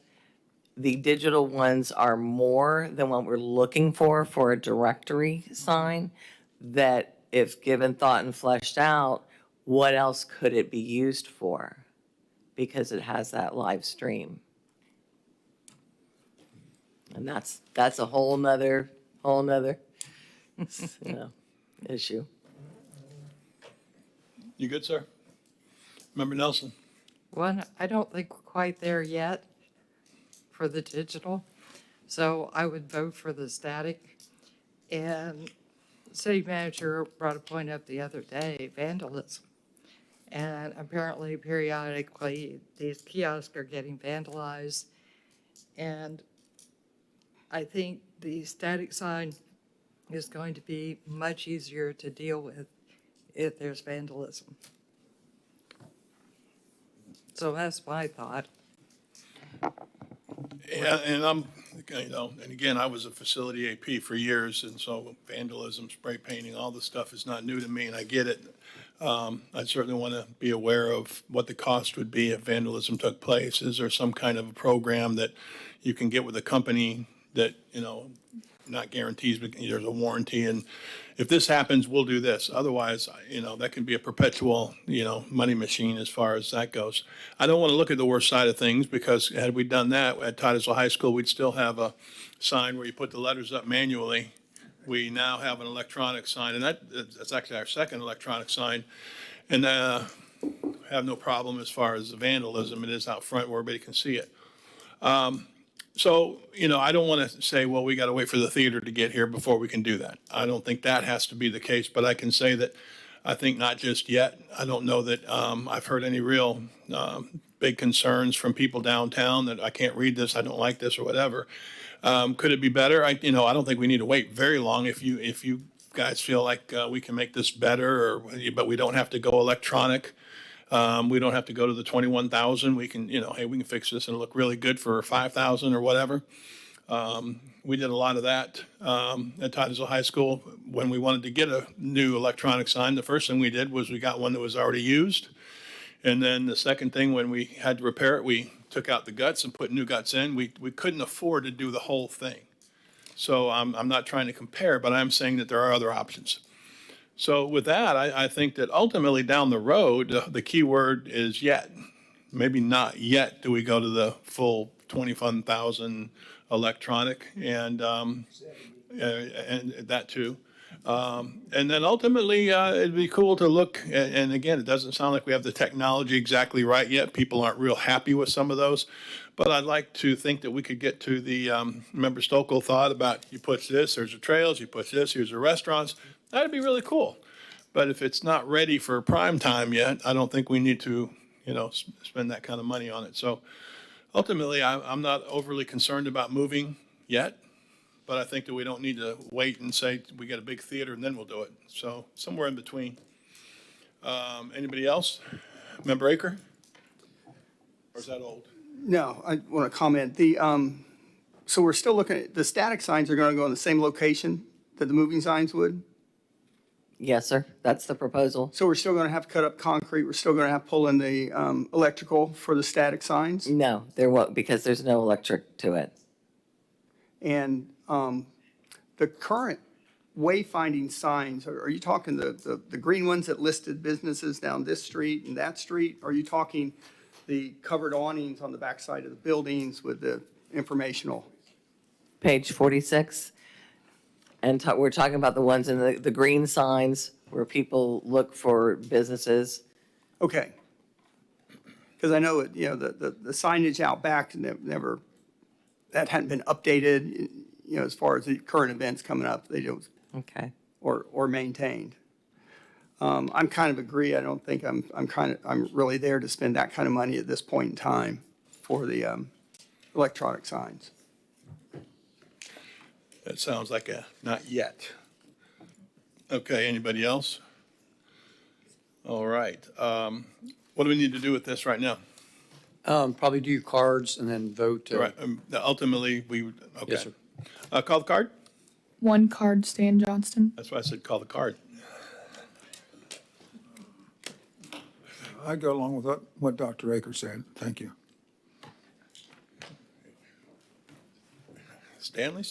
Speaker 12: the digital ones are more than what we're looking for a directory sign, that if given thought and fleshed out, what else could it be used for? Because it has that live stream. And that's a whole nother issue.
Speaker 1: You good, sir? Member Nelson?
Speaker 10: One, I don't think we're quite there yet for the digital, so I would vote for the static. And the city manager brought a point up the other day, vandalism. And apparently periodically these kiosks are getting vandalized. And I think the static sign is going to be much easier to deal with if there's vandalism. So that's my thought.
Speaker 1: Yeah, and I'm, and again, I was a facility AP for years, and so vandalism, spray painting, all this stuff is not new to me, and I get it. I certainly want to be aware of what the cost would be if vandalism took place. Is there some kind of a program that you can get with a company that, not guarantees, but there's a warranty. And if this happens, we'll do this. Otherwise, that can be a perpetual, money machine as far as that goes. I don't want to look at the worst side of things, because had we done that at Titusville High School, we'd still have a sign where you put the letters up manually. We now have an electronic sign, and that's actually our second electronic sign. And have no problem as far as the vandalism. It is out front where everybody can see it. So, I don't want to say, well, we got to wait for the theater to get here before we can do that. I don't think that has to be the case, but I can say that I think not just yet. I don't know that I've heard any real big concerns from people downtown that I can't read this, I don't like this, or whatever. Could it be better? I don't think we need to wait very long. If you guys feel like we can make this better, but we don't have to go electronic. We don't have to go to the 21,000. We can, hey, we can fix this and look really good for 5,000 or whatever. We did a lot of that at Titusville High School. When we wanted to get a new electronic sign, the first thing we did was we got one that was already used. And then the second thing, when we had to repair it, we took out the guts and put new guts in. We couldn't afford to do the whole thing. So I'm not trying to compare, but I'm saying that there are other options. So with that, I think that ultimately down the road, the key word is yet. Maybe not yet do we go to the full 21,000 electronic, and that too. And then ultimately, it'd be cool to look, and again, it doesn't sound like we have the technology exactly right yet. People aren't real happy with some of those. But I'd like to think that we could get to the, Member Stokel thought about, you push this, there's the trails, you push this, here's the restaurants. That'd be really cool. But if it's not ready for prime time yet, I don't think we need to, spend that kind of money on it. So ultimately, I'm not overly concerned about moving yet, but I think that we don't need to wait and say we get a big theater and then we'll do it. So somewhere in between. Anybody else? Member Aker? Or is that old?
Speaker 9: No, I want to comment. So we're still looking at, the static signs are going to go in the same location that the moving signs would?
Speaker 12: Yes, sir. That's the proposal.
Speaker 9: So we're still going to have to cut up concrete, we're still going to have to pull in the electrical for the static signs?
Speaker 12: No, there won't, because there's no electric to it.
Speaker 9: And the current wayfinding signs, are you talking the green ones that listed businesses down this street and that street? Are you talking the covered awnings on the backside of the buildings with the informational?
Speaker 12: Page 46. And we're talking about the ones in the green signs where people look for businesses.
Speaker 9: Okay. Because I know, the signage out back never, that hadn't been updated, as far as the current events coming up, they don't.
Speaker 12: Okay.
Speaker 9: Or maintained. I'm kind of agree, I don't think I'm really there to spend that kind of money at this point in time for the electronic signs.
Speaker 1: That sounds like a not yet. Okay, anybody else? All right. What do we need to do with this right now?
Speaker 4: Probably do your cards and then vote.
Speaker 1: Right, ultimately, we, okay.
Speaker 4: Yes, sir.
Speaker 1: Call the card?
Speaker 3: One card, Stan Johnston.
Speaker 1: That's why I said call the card.
Speaker 13: I go along with what Dr. Aker said. Thank you.
Speaker 1: Stanley.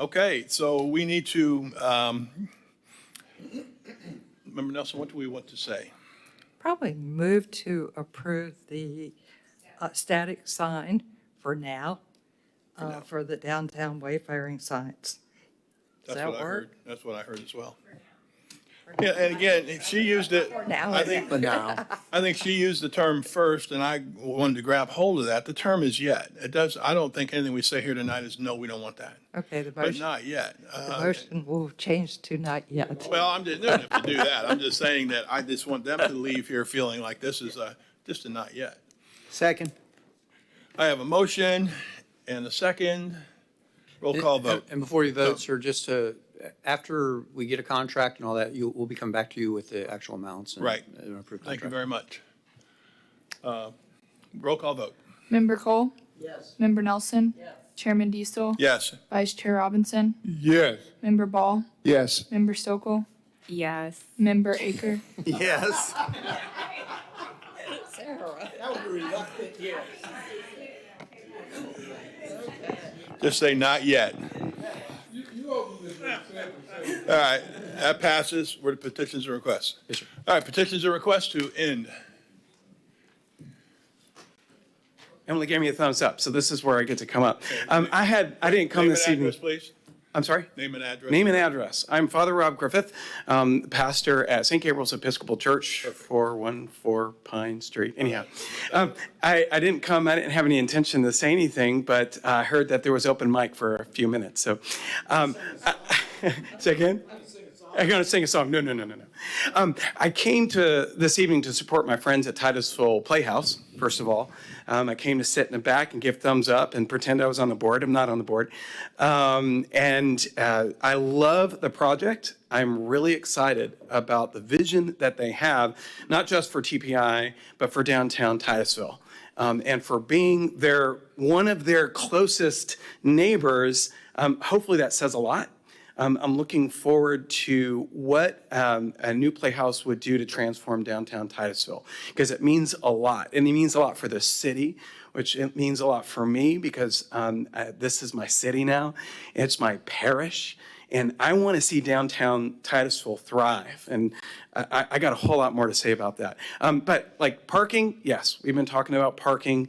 Speaker 1: Okay, so we need to, Member Nelson, what do we want to say?
Speaker 10: Probably move to approve the static sign for now, for the downtown wayfaring signs. Does
Speaker 1: That's
Speaker 10: that
Speaker 1: what I
Speaker 10: work?
Speaker 1: heard. That's what I heard as well. Yeah, and again, she used it,
Speaker 10: Now,
Speaker 1: I think,
Speaker 7: But now,
Speaker 1: I think she used the term first, and I wanted to grab hold of that. The term is yet. It does, I don't think anything we say here tonight is, no, we don't want that.
Speaker 10: okay, the
Speaker 1: But
Speaker 10: motion,
Speaker 1: not yet.
Speaker 10: the motion will change to not yet.
Speaker 1: Well, I'm just, no, have to do that. I'm just saying that I just want them to leave here feeling like this is just a not yet.
Speaker 7: second,
Speaker 1: I have a motion and a second. Roll call vote.
Speaker 4: And before you vote, sir, just after we get a contract and all that, we'll be coming back to you with the actual amounts. And,
Speaker 1: Right.
Speaker 4: approved
Speaker 1: Thank you
Speaker 4: contract.
Speaker 1: very much. Roll call vote.
Speaker 3: Member Cole? Yes. Member Nelson? Yes. Chairman Diestel?
Speaker 1: Yes.
Speaker 3: Vice Chair Robinson?
Speaker 13: Yes.
Speaker 3: Member Ball?
Speaker 11: yes.
Speaker 3: Member Stokel?
Speaker 8: Yes.
Speaker 3: Member Aker?
Speaker 9: Yes.
Speaker 1: Just say not yet. All right, that passes. We're to petitions and requests.
Speaker 14: Yes, sir.
Speaker 1: All right, petitions and requests to end.
Speaker 14: Emily gave me a thumbs up, so this is where I get to come up. I didn't come
Speaker 1: Name
Speaker 14: this
Speaker 1: and
Speaker 14: evening.
Speaker 1: address, please.
Speaker 14: I'm sorry?
Speaker 1: Name and address.
Speaker 14: Name and address. I'm Father Rob Griffith, pastor at St. Gabriel's Episcopal Church, 414 Pine Street. Anyhow, I didn't have any intention to say anything, but I heard that there was open mic for a few minutes. So, say again? I'm going to sing a song. No. I came to this evening to support my friends at Titusville Playhouse, first of all. I came to sit in the back and give thumbs up and pretend I was on the board. I'm not on the board. I love the project. I'm really excited about the vision that they have, not just for TPI, but for downtown Titusville. And for being one of their closest neighbors. Hopefully that says a lot. I'm looking forward to what a new playhouse would do to transform downtown Titusville, because it means a lot. And it means a lot for the city, which it means a lot for me, because this is my city now. It's my parish. And I want to see downtown Titusville thrive. And I got a whole lot more to say about that. But like parking, yes, we've been talking about parking.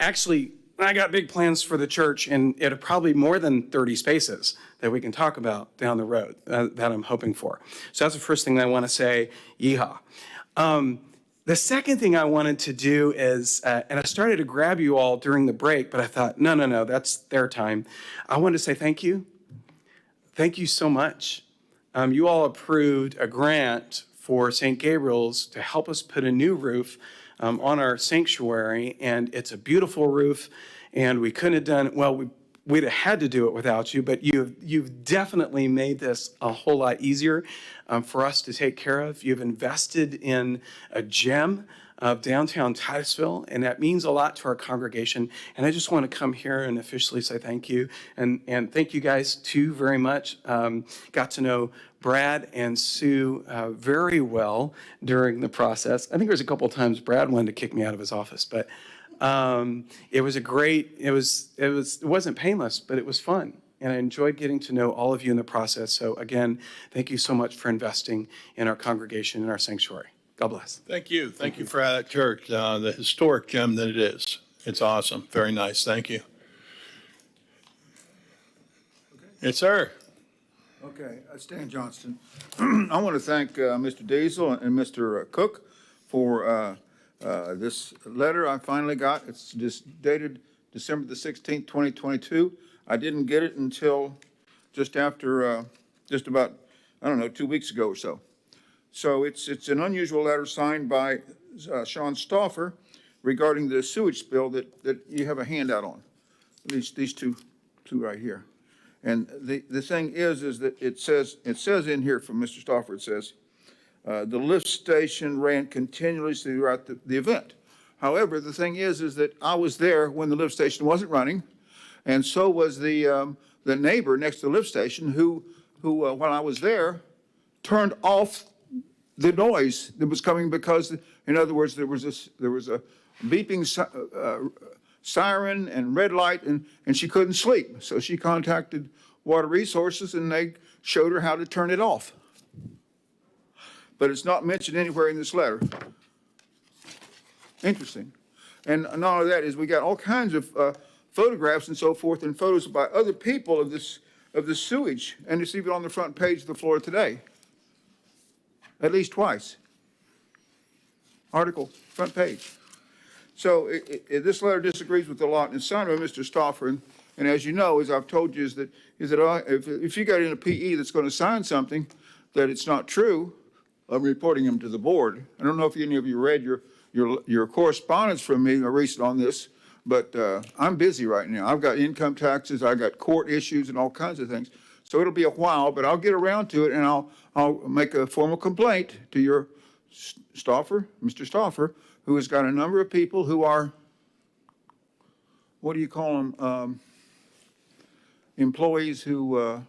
Speaker 14: Actually, I got big plans for the church, and it'll probably more than 30 spaces that we can talk about down the road that I'm hoping for. So that's the first thing that I want to say, yeehaw. The second thing I wanted to do is, and I started to grab you all during the break, but I thought, no, that's their time. I wanted to say thank you. Thank you so much. You all approved a grant for St. Gabriel's to help us put a new roof on our sanctuary, and it's a beautiful roof, and we couldn't have done, well, we'd have had to do it without you, but you've definitely made this a whole lot easier for us to take care of. You've invested in a gem of downtown Titusville, and that means a lot to our congregation. And I just want to come here and officially say thank you, and thank you guys too very much. Got to know Brad and Sue very well during the process. I think there was a couple of times Brad wanted to kick me out of his office, but it was it wasn't painless, but it was fun. And I enjoyed getting to know all of you in the process. So again, thank you so much for investing in our congregation and our sanctuary. God bless.
Speaker 1: Thank you. Thank you for that church, the historic gem that it is. It's awesome. Very nice. Thank you. Yes, sir.
Speaker 15: Okay, Stan Johnston. I want to thank Mr. Diesel and Mr. Cook for this letter I finally got. It's just dated December the 16th, 2022. I didn't get it until just after, just about, 2 weeks ago or so. So it's an unusual letter signed by Sean Stauffer regarding the sewage spill that you have a handout on. These two right here. And the thing is that it says in here from Mr. Stauffer, it says, the lift station ran continuously throughout the event. However, the thing is that I was there when the lift station wasn't running, and so was the neighbor next to the lift station who while I was there, turned off the noise that was coming because, in other words, there was a beeping siren and red light, and she couldn't sleep. So she contacted Water Resources, and they showed her how to turn it off. But it's not mentioned anywhere in this letter. Interesting. And not only that is we got all kinds of photographs and so forth, and photos by other people of this sewage, and it's even on the front page of the Florida Today. At least twice. Article, front page. So this letter disagrees with a lot, and it's signed by Mr. Stauffer. And as you know, as I've told you, is that if you got in a PE that's going to sign something that it's not true, I'm reporting him to the board. I don't know if any of you read your correspondence from me recent on this, but I'm busy right now. I've got income taxes, I've got court issues, and all kinds of things. So it'll be a while, but I'll get around to it, and I'll make a formal complaint to your Stauffer, Mr. Stauffer, who has got a number of people who are, what do you call them, employees who are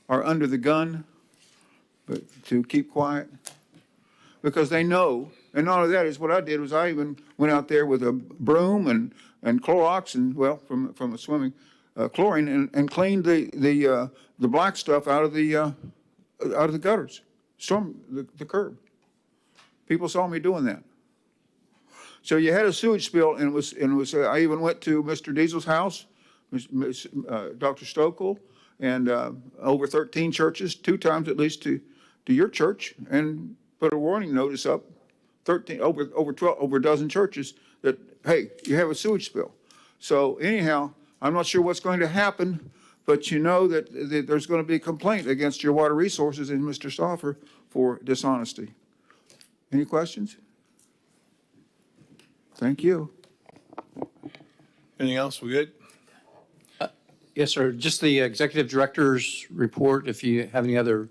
Speaker 15: under the gun, but to keep quiet, because they know. And not only that is what I did was I even went out there with a broom and and Clorox and, well, from the swimming, chlorine and cleaned the black stuff out of the gutters, the curb. People saw me doing that. So you had a sewage spill, and it was. I even went to Mr. Diesel's house, Dr. Stokel, and over 13 churches, 2 times at least to your church, and put a warning notice up. 13 over a dozen churches that, hey, you have a sewage spill. So anyhow, I'm not sure what's going to happen, but you know that there's going to be a complaint against your water resources and Mr. Stauffer for dishonesty. Any questions? Thank you.
Speaker 1: Anything else? We good?
Speaker 4: Yes, sir. Just the executive director's report, if you have any other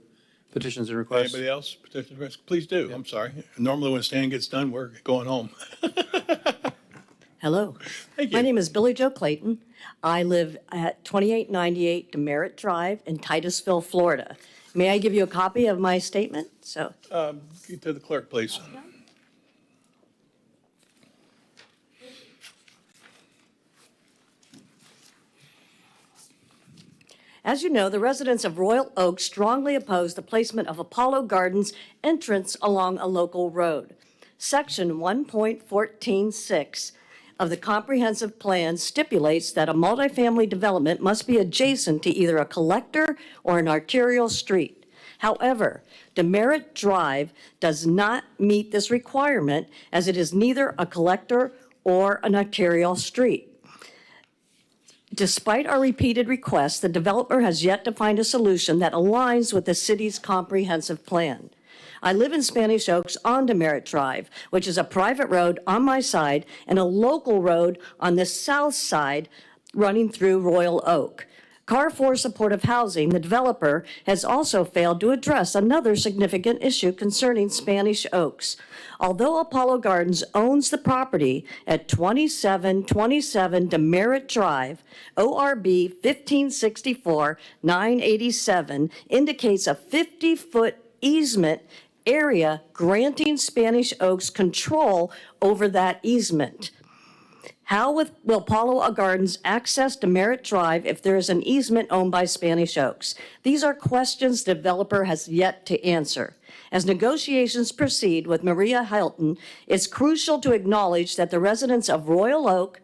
Speaker 4: petitions and requests.
Speaker 1: Anybody else? Petition requests? Please do. I'm sorry. Normally when Stan gets done, we're going home.
Speaker 2: Hello.
Speaker 1: Thank you.
Speaker 2: My name is Billy Jo Clayton. I live at 2898 Demerit Drive in Titusville, Florida. May I give you a copy of my statement? So,
Speaker 1: Get to the clerk, please.
Speaker 2: as you know, the residents of Royal Oak strongly oppose the placement of Apollo Gardens entrance along a local road. Section 1.146 of the comprehensive plan stipulates that a multifamily development must be adjacent to either a collector or an arterial street. However, Demerit Drive does not meet this requirement as it is neither a collector or an arterial street. Despite our repeated requests, the developer has yet to find a solution that aligns with the city's comprehensive plan. I live in Spanish Oaks on Demerit Drive, which is a private road on my side and a local road on the south side running through Royal Oak. For supportive housing, the developer has also failed to address another significant issue concerning Spanish Oaks. Although Apollo Gardens owns the property at 2727 Demerit Drive, ORB 1564-987 indicates a 50-foot easement area granting Spanish Oaks control over that easement. How will Apollo Gardens access Demerit Drive if there is an easement owned by Spanish Oaks? These are questions the developer has yet to answer. As negotiations proceed with Maria Hilton, it's crucial to acknowledge that the residents of Royal Oak,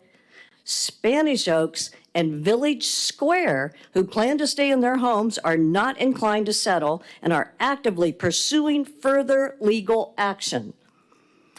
Speaker 2: Spanish Oaks, and Village Square who plan to stay in their homes are not inclined to settle and are actively pursuing further legal action.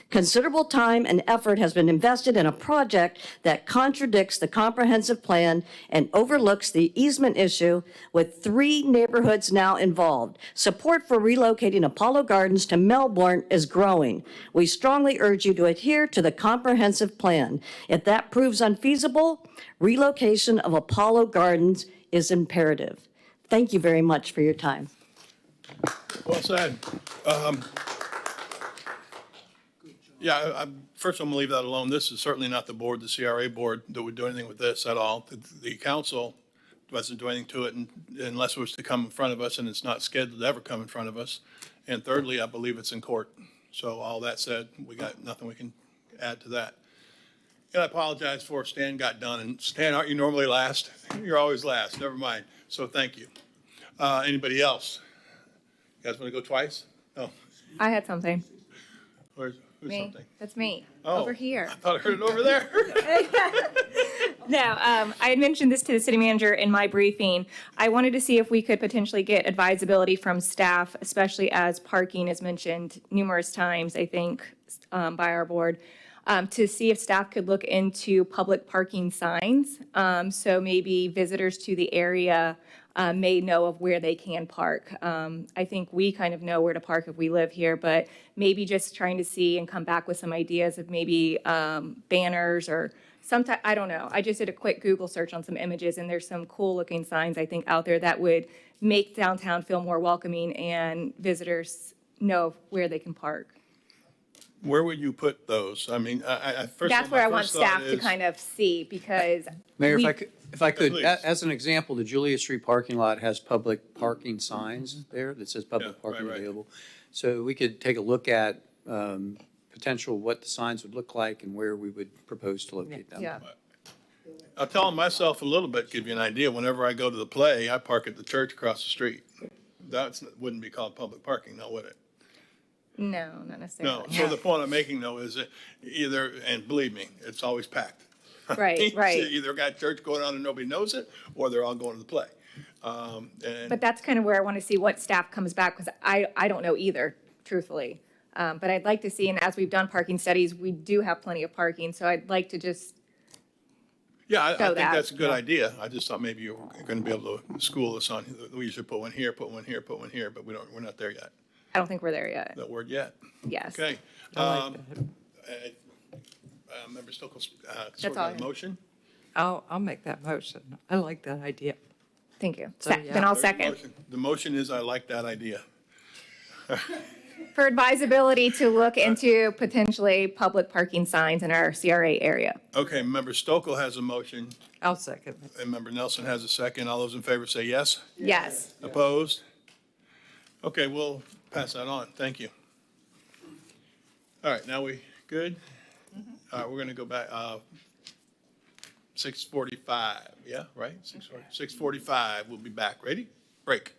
Speaker 2: Considerable time and effort has been invested in a project that contradicts the comprehensive plan and overlooks the easement issue, with 3 neighborhoods now involved. Support for relocating Apollo Gardens to Melbourne is growing. We strongly urge you to adhere to the comprehensive plan. If that proves unfeasible, relocation of Apollo Gardens is imperative. Thank you very much for your time.
Speaker 1: Well said. First I'm going to leave that alone. This is certainly not the board, the CRA board, that would do anything with this at all. The council doesn't do anything to it unless it was to come in front of us, and it's not scheduled to ever come in front of us. And thirdly, I believe it's in court. So all that said, we got nothing we can add to that. And I apologize for Stan got done. And Stan, aren't you normally last? You're always last. Never mind. So thank you. Anybody else? You guys want to go twice? No.
Speaker 8: I had something.
Speaker 1: Who's
Speaker 8: Me.
Speaker 1: something?
Speaker 8: That's me.
Speaker 1: Oh,
Speaker 8: Over here.
Speaker 1: I thought I heard it over there.
Speaker 8: No, I had mentioned this to the city manager in my briefing. I wanted to see if we could potentially get advisability from staff, especially as parking is mentioned numerous times, I think, by our board, to see if staff could look into public parking signs. So maybe visitors to the area may know of where they can park. I think we kind of know where to park if we live here, but maybe just trying to see and come back with some ideas of maybe banners or sometimes, I don't know. I just did a quick Google search on some images, and there's some cool looking signs, I think, out there that would make downtown feel more welcoming and visitors know where they can park.
Speaker 1: Where would you put those? I mean,
Speaker 8: That's where I want staff to kind of see, because
Speaker 4: Mayor,
Speaker 8: we-
Speaker 4: if I could,
Speaker 1: Please.
Speaker 4: as an example, the Julia Street parking lot has public parking signs there that says public
Speaker 1: Yeah,
Speaker 4: parking
Speaker 1: right.
Speaker 4: available. So we could take a look at potential, what the signs would look like and where we would propose to locate them.
Speaker 8: Yeah.
Speaker 1: I'll tell myself a little bit, give you an idea. Whenever I go to the play, I park at the church across the street. That wouldn't be called public parking, now would it?
Speaker 8: No, not necessarily.
Speaker 1: No. So the point I'm making though is that either, and believe me, it's always packed.
Speaker 8: Right, right.
Speaker 1: Either got church going on and nobody knows it, or they're all going to the play. And
Speaker 8: But that's kind of where I want to see what staff comes back, because I don't know either, truthfully. But I'd like to see, and as we've done parking studies, we do have plenty of parking, so I'd like to just,
Speaker 1: yeah, I
Speaker 8: show
Speaker 1: think
Speaker 8: that.
Speaker 1: that's a good idea. I just thought maybe you were going to be able to school us on, we should put one here, put one here, put one here, but we're not there yet.
Speaker 8: I don't think we're there yet.
Speaker 1: That word yet.
Speaker 8: Yes.
Speaker 1: Okay. Member Stokel, sort
Speaker 8: all I
Speaker 1: of
Speaker 8: have.
Speaker 1: a motion?
Speaker 10: I'll make that motion. I like that idea.
Speaker 8: Thank you.
Speaker 10: So, yeah.
Speaker 8: Then I'll
Speaker 1: There's your
Speaker 8: second.
Speaker 1: motion. The motion is I like that idea.
Speaker 8: For advisability to look into potentially public parking signs in our CRA area.
Speaker 1: Okay, Member Stokel has a motion,
Speaker 10: I'll second it.
Speaker 1: and Member Nelson has a second. All those in favor say yes.
Speaker 8: Yes.
Speaker 1: Opposed? Okay, we'll pass that on. Thank you. All right, now we good? All right, we're going to go back, 6:45, yeah, right? 6:45, we'll be back. Ready? Break.